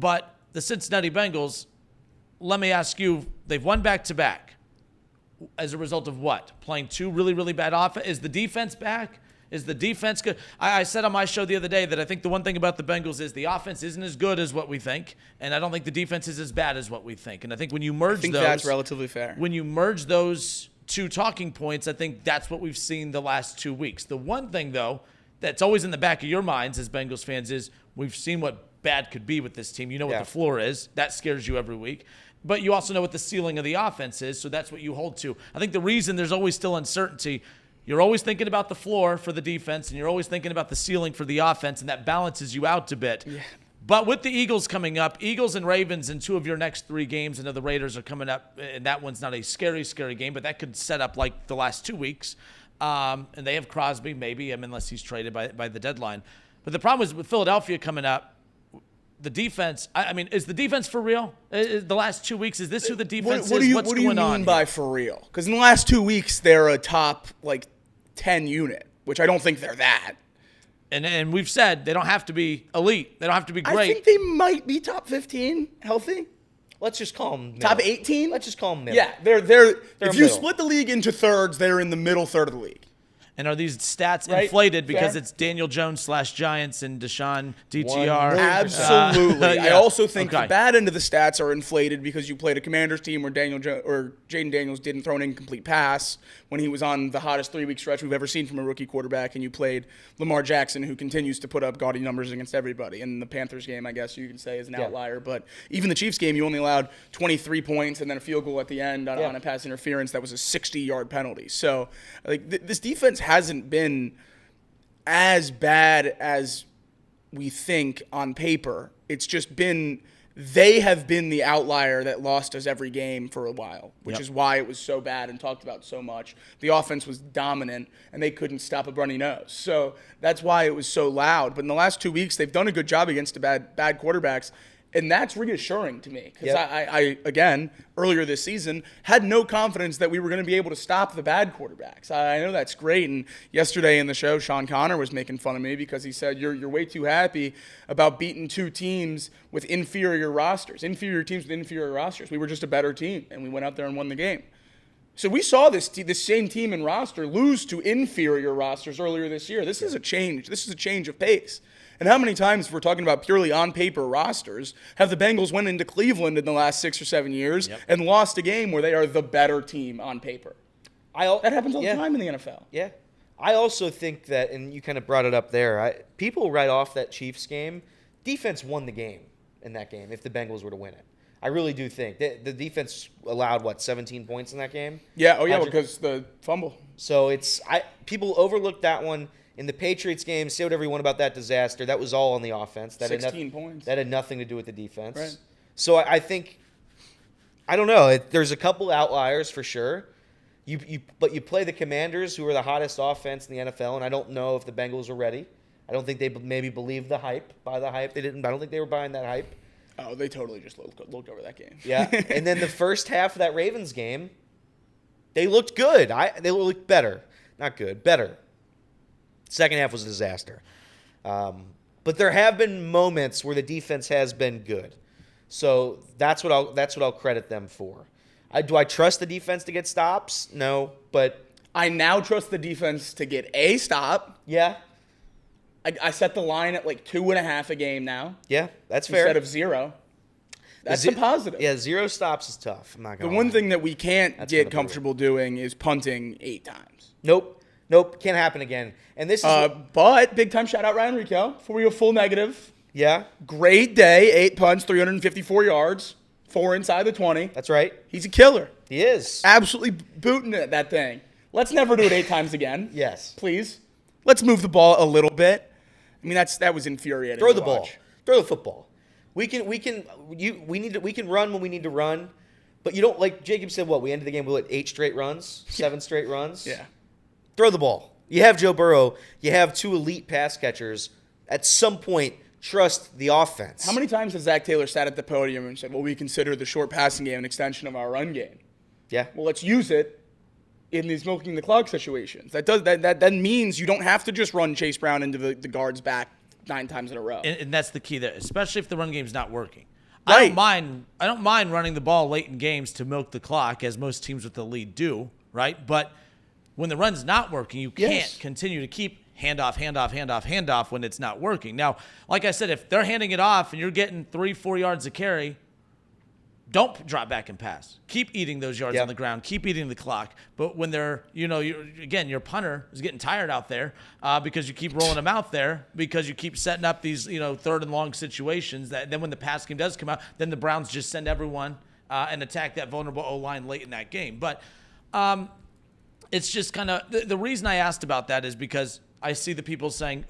But the Cincinnati Bengals, let me ask you, they've won back-to-back. As a result of what? Playing two really, really bad offense? Is the defense back? Is the defense good? I said on my show the other day that I think the one thing about the Bengals is the offense isn't as good as what we think, and I don't think the defense is as bad as what we think. And I think when you merge those, that's relatively fair. When you merge those two talking points, I think that's what we've seen the last 2 weeks. The one thing, though, that's always in the back of your minds as Bengals fans is we've seen what bad could be with this team. You know what the floor is. That scares you every week. But you also know what the ceiling of the offense is, so that's what you hold to. I think the reason there's always still uncertainty, you're always thinking about the floor for the defense, and you're always thinking about the ceiling for the offense, and that balances you out a bit. Yeah. But with the Eagles coming up, Eagles and Ravens in 2 of your next 3 games, I know the Raiders are coming up, and that one's not a scary, scary game, but that could set up like the last 2 weeks. And they have Crosby, maybe, unless he's traded by the deadline. But the problem is with Philadelphia coming up, the defense, I mean, is the defense for real? The last 2 weeks, is this who the defense is? What do you mean by for real? Because in the last 2 weeks, they're a top, 10 unit, which I don't think they're that. And we've said they don't have to be elite. They don't have to be great. I think they might be top 15 healthy. Let's just call them middle. Top 18? Let's just call them middle. Yeah, they're if you middle. split the league into thirds, they're in the middle third of the league. And are these stats Right? inflated because Fair. it's Daniel Jones / Giants and Deshaun DTR? Absolutely. Yeah. I also think Okay. the bad end of the stats are inflated because you played a Commanders team where Jaden Daniels didn't throw an incomplete pass when he was on the hottest 3-week stretch we've ever seen from a rookie quarterback, and you played Lamar Jackson, who continues to put up gaudy numbers against everybody. And the Panthers game, I guess you could say, is an outlier. But even the Chiefs game, you only allowed 23 points and then a field goal at the end on a pass interference that was a 60-yard penalty. So this defense hasn't been as bad as we think on paper. It's just been they have been the outlier that lost us every game for a while, which is why it was so bad and talked about so much. The offense was dominant, and they couldn't stop a runny nose. So that's why it was so loud. But in the last 2 weeks, they've done a good job against the bad quarterbacks. And that's reassuring to me because I, again, earlier this season, had no confidence that we were going to be able to stop the bad quarterbacks. I know that's great. And yesterday in the show, Sean Connor was making fun of me because he said, you're way too happy about beating 2 teams with inferior rosters. Inferior teams with inferior rosters. We were just a better team, and we went out there and won the game. So we saw this same team and roster lose to inferior rosters earlier this year. This is a change. This is a change of pace. And how many times, if we're talking about purely on-paper rosters, have the Bengals went into Cleveland in the last 6 or 7 years and lost a game where they are the better team on paper? That happens all the time in the NFL. Yeah. I also think that, and you kind of brought it up there, people write off that Chiefs game. Defense won the game in that game if the Bengals were to win it. I really do think. The defense allowed, 17 points in that game? Yeah, because the fumble. So people overlooked that one. In the Patriots game, say whatever you want about that disaster, that was all on the offense. 16 points. That had nothing to do with the defense. Right. So I think, I don't know, there's a couple outliers for sure. But you play the Commanders, who are the hottest offense in the NFL, and I don't know if the Bengals are ready. I don't think they maybe believed the hype. I don't think they were buying that hype. Oh, they totally just looked over that game. Yeah, and then the first half of that Ravens game, they looked good. They looked better. Not good, better. Second half was a disaster. But there have been moments where the defense has been good. So that's what I'll credit them for. Do I trust the defense to get stops? No, but I now trust the defense to get a stop. Yeah. I set the line at 2.5 a game now. Yeah, that's fair. Instead of 0. That's a positive. Yeah, 0 stops is tough. I'm not gonna The one lie. thing that we can't get comfortable doing is punting 8 times. Nope, can't happen again. And this is but big time shout out Ryan Rico before we go full negative. Yeah. Great day, 8 punts, 354 yards, 4 inside the 20. That's right. He's a killer. He is. Absolutely booting it, that thing. Let's never do it 8 times again. Yes. Please. Let's move the ball a little bit. I mean, that was infuriating. Throw the to ball. watch. Throw the football. We can run when we need to run, but you don't, like Jacob said, we ended the game with 8 straight runs, 7 straight runs. Yeah. Throw the ball. You have Joe Burrow. You have 2 elite pass catchers. At some point, trust the offense. How many times has Zach Taylor sat at the podium and said, we consider the short passing game an extension of our run game? Yeah. Well, let's use it in these milking the clock situations. That means you don't have to just run Chase Brown into the guard's back 9 times in a row. And that's the key there, especially if the run game's not working. Right. I don't mind running the ball late in games to milk the clock, as most teams with the lead do, right? But when the run's not working, you can't continue to keep handoff when it's not working. Now, like I said, if they're handing it off and you're getting 3-4 yards of carry, don't drop back and pass. Keep eating those yards on the ground. Keep eating the clock. But when they're, your punter is getting tired out there because you keep rolling them out there, because you keep setting up these, 3rd and long situations that then when the pass game does come out, then the Browns just send everyone and attack that vulnerable O-line late in that game. But it's just kind of the reason I asked about that is because I see the people saying,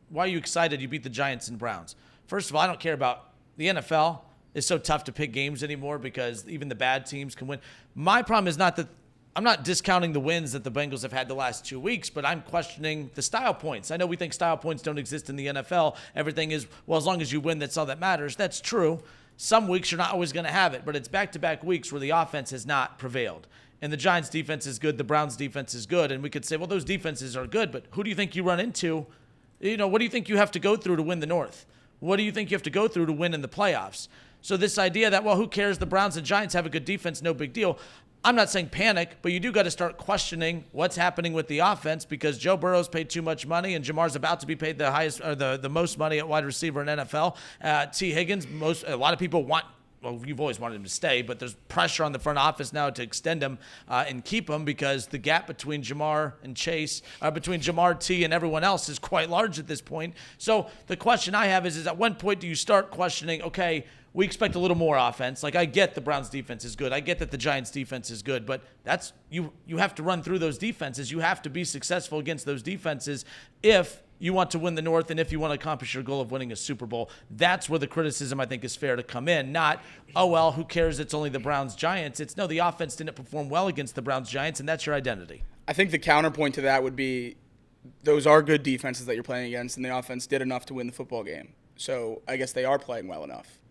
why are you excited you beat the Giants and Browns? First of all, I don't care about the NFL. It's so tough to pick games anymore because even the bad teams can win. My problem is not that I'm not discounting the wins that the Bengals have had the last 2 weeks, but I'm questioning the style points. I know we think style points don't exist in the NFL. Everything is, well, as long as you win, that's all that matters. That's true. Some weeks you're not always going to have it, but it's back-to-back weeks where the offense has not prevailed. And the Giants' defense is good, the Browns' defense is good, and we could say, well, those defenses are good, but who do you think you run into? What do you think you have to go through to win the North? What do you think you have to go through to win in the playoffs? So this idea that, well, who cares? The Browns and Giants have a good defense, no big deal. I'm not saying panic, but you do got to start questioning what's happening with the offense because Joe Burrow's paid too much money and Jamar's about to be paid the highest or the most money at wide receiver in NFL. T. Higgins, a lot of people want. Well, you've always wanted him to stay, but there's pressure on the front office now to extend him and keep him because the gap between Jamar and Chase, between Jamar T and everyone else is quite large at this point. So the question I have is at what point do you start questioning, okay, we expect a little more offense. Like I get the Browns defense is good. I get that the Giants defense is good, but that's you have to run through those defenses. You have to be successful against those defenses if you want to win the North and if you want to accomplish your goal of winning a Super Bowl. That's where the criticism I think is fair to come in. Not, oh, well, who cares? It's only the Browns-Giants. It's no, the offense didn't perform well against the Browns-Giants, and that's your identity. I think the counterpoint to that would be those are good defenses that you're playing against, and the offense did enough to win the football game. So I guess they are playing well enough.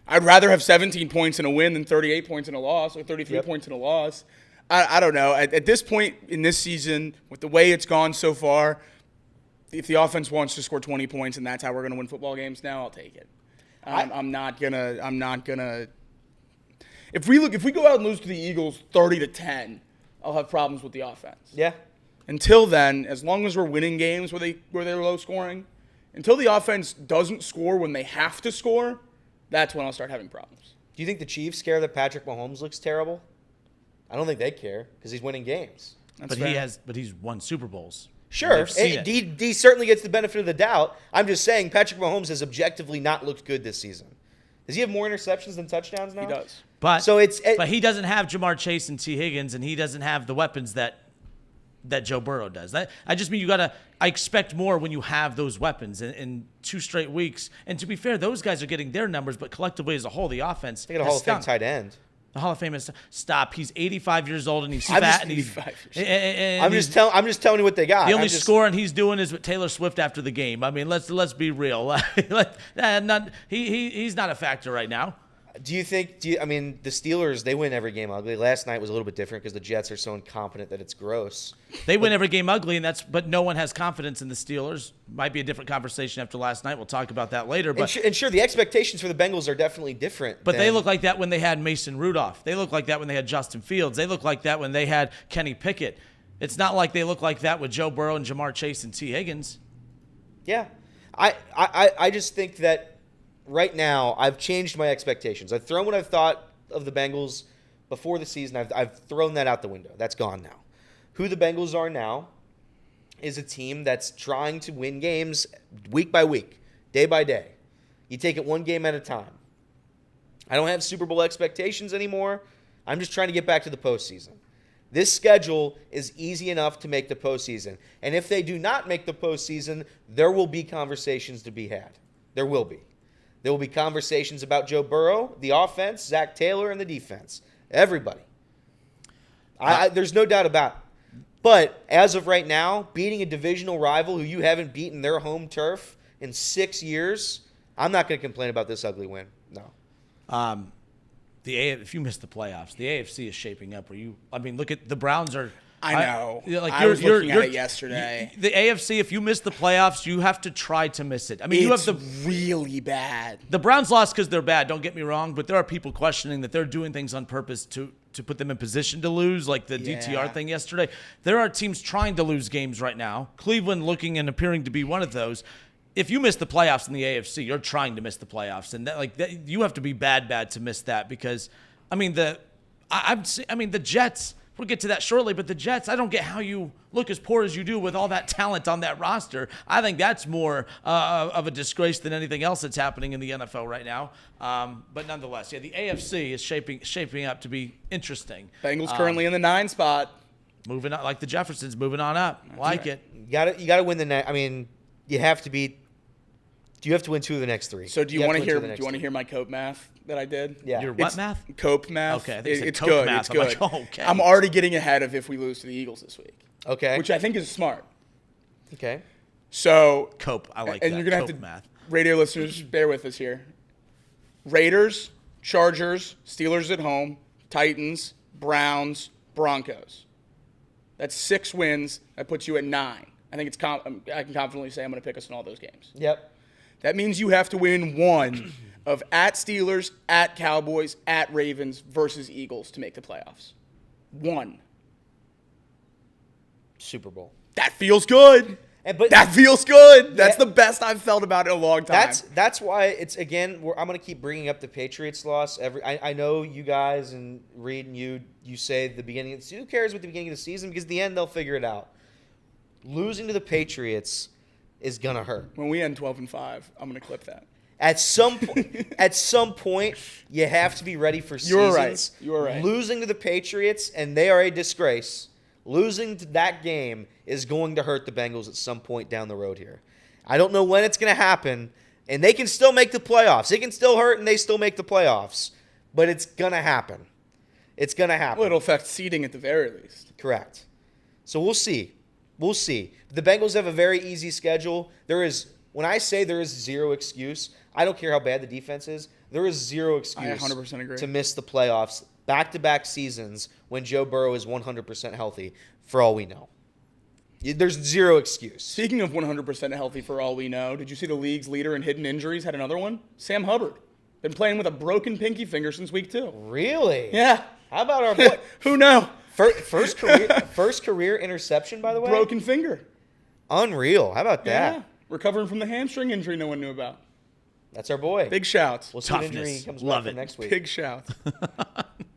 I'd rather have 17 points in a win than 38 points in a loss or 33 points in a loss. I don't know. At this point in this season, with the way it's gone so far, if the offense wants to score 20 points and that's how we're going to win football games now, I'll take it. I'm not gonna. If we go out and lose to the Eagles 30-10, I'll have problems with the offense. Yeah. Until then, as long as we're winning games where they're low scoring, until the offense doesn't score when they have to score, that's when I'll start having problems. Do you think the Chiefs care that Patrick Mahomes looks terrible? I don't think they care because he's winning games. But he's won Super Bowls. Sure, he certainly gets the benefit of the doubt. I'm just saying Patrick Mahomes has objectively not looked good this season. Does he have more interceptions than touchdowns now? He does. But he doesn't have Jamar Chase and T. Higgins, and he doesn't have the weapons that Joe Burrow does. I just mean I expect more when you have those weapons in 2 straight weeks. And to be fair, those guys are getting their numbers, but collectively as a whole, the offense they got a Hall of Fame tight end. The Hall of Fame is stop. He's 85 years old and he's fat and he's. I'm just telling you what they got. The only scoring he's doing is with Taylor Swift after the game. I mean, let's be real. He's not a factor right now. I mean, the Steelers, they win every game ugly. Last night was a little bit different because the Jets are so incompetent that it's gross. They win every game ugly, but no one has confidence in the Steelers. Might be a different conversation after last night. We'll talk about that later. But and sure, the expectations for the Bengals are definitely different. But they look like that when they had Mason Rudolph. They look like that when they had Justin Fields. They look like that when they had Kenny Pickett. It's not like they look like that with Joe Burrow and Jamar Chase and T. Higgins. Yeah. I just think that right now, I've changed my expectations. I've thrown what I've thought of the Bengals before the season. I've thrown that out the window. That's gone now. Who the Bengals are now is a team that's trying to win games week by week, day by day. You take it one game at a time. I don't have Super Bowl expectations anymore. I'm just trying to get back to the postseason. This schedule is easy enough to make the postseason. And if they do not make the postseason, there will be conversations to be had. There will be. There will be conversations about Joe Burrow, the offense, Zach Taylor, and the defense. Everybody. There's no doubt about it. But as of right now, beating a divisional rival who you haven't beaten their home turf in 6 years, I'm not going to complain about this ugly win. No. If you miss the playoffs, the AFC is shaping up. Look at the Browns are I know. Like I was looking at it yesterday. The AFC, if you miss the playoffs, you have to try to miss it. I mean, It's you have really bad. the Browns lost because they're bad. Don't get me wrong, but there are people questioning that they're doing things on purpose to put them in position to lose, like the DTR thing yesterday. There are teams trying to lose games right now. Cleveland looking and appearing to be one of those. If you miss the playoffs in the AFC, you're trying to miss the playoffs, and you have to be bad to miss that because, I mean, the Jets. We'll get to that shortly, but the Jets, I don't get how you look as poor as you do with all that talent on that roster. I think that's more of a disgrace than anything else that's happening in the NFL right now. But nonetheless, the AFC is shaping up to be interesting. Bengals currently in the 9 spot. Moving on, like the Jeffersons, moving on up. Like it. You gotta win the next. I mean, you have to beat. You have to win 2 of the next 3. So do you want to hear my cope math that I did? Yeah. Your what math? Cope math. Okay, I think It's cope good. math. It's I'm good. like, oh, okay. I'm already getting ahead of if we lose to the Eagles this week. Okay. Which I think is smart. Okay. So Cope. I like and that. you're gonna Cope have to math. radio listeners bear with us here. Raiders, Chargers, Steelers at home, Titans, Browns, Broncos. That's 6 wins. That puts you at 9. I think I can confidently say I'm going to pick us in all those games. Yep. That means you have to win 1 of at Steelers, at Cowboys, at Ravens versus Eagles to make the playoffs. 1. Super Bowl. That feels good. That feels good. That's the best I've felt about it in a long time. That's why it's I'm going to keep bringing up the Patriots loss. I know you guys and Reed and you say the beginning. Who cares with the beginning of the season? Because at the end they'll figure it out. Losing to the Patriots is gonna hurt. When we end 12-5, I'm gonna clip that. At some point, you have to be ready for seasons. You're right. Losing to the Patriots, and they are a disgrace. Losing to that game is going to hurt the Bengals at some point down the road here. I don't know when it's going to happen, and they can still make the playoffs. It can still hurt, and they still make the playoffs. But it's going to happen. It's going to happen. Well, it'll affect seeding at the very least. Correct. So we'll see. We'll see. The Bengals have a very easy schedule. When I say there is zero excuse, I don't care how bad the defense is. There is zero excuse 100% agree. to miss the playoffs back-to-back seasons when Joe Burrow is 100% healthy, for all we know. There's zero excuse. Speaking of 100% healthy for all we know, did you see the league's leader in hidden injuries had another one? Sam Hubbard. Been playing with a broken pinky finger since week 2. Really? Yeah. How about our boy? Who knew? First career interception, by the way? Broken finger. Unreal. How about that? Yeah. Recovering from the hamstring injury no one knew about. That's our boy. Big shouts. We'll see what injury Toughness. he comes Love back it. from next week. Big shouts.